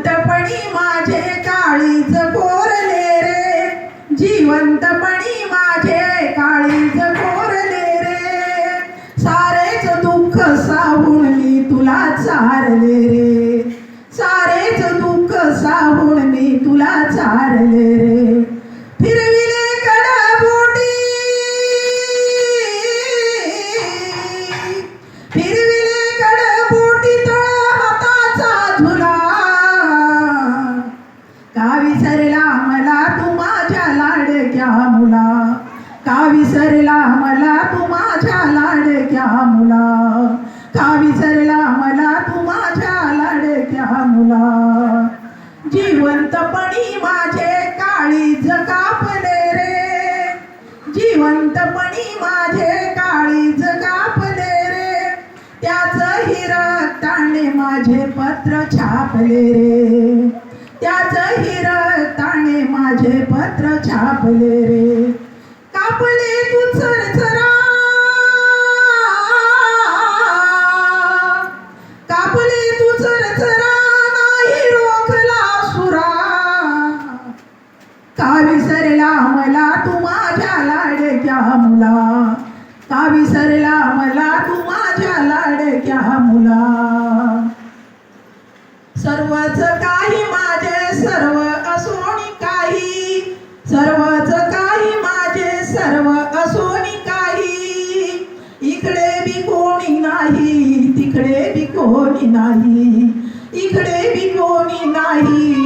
जिवंतपणी माझे काळीज कोरले रे, जिवंतपणी माझे काळीज कोरले रे, सारेच दुःख साहून मी तुला चारले रे, सारेच दुःख साहून मी तुला चारले रे. फिरविले कडबोटी, फिरविले कडबोटी तळ हाताचा झुला, का विसरला मला तू माझ्या लाडक्या मुला, का विसरला मला तू माझ्या लाडक्या मुला, का विसरला मला तू माझ्या लाडक्या मुला. जिवंतपणी माझे काळीज कापले रे, जिवंतपणी माझे काळीज कापले रे, त्याच हिरकताने माझे पत्र छापले रे, त्याच हिरकताने माझे पत्र छापले रे. कापले तू चरचरा, कापले तू चरचरा, नाही रोखला सुरा, का विसरला मला तू माझ्या लाडक्या मुला, का विसरला मला तू माझ्या लाडक्या मुला. सर्वच काही माझे सर्व असोनी काही, सर्वच काही माझे सर्व असोनी काही, इकडे बी कोणी नाही तिकडे बी कोणी नाही, इकडे बी कोणी नाही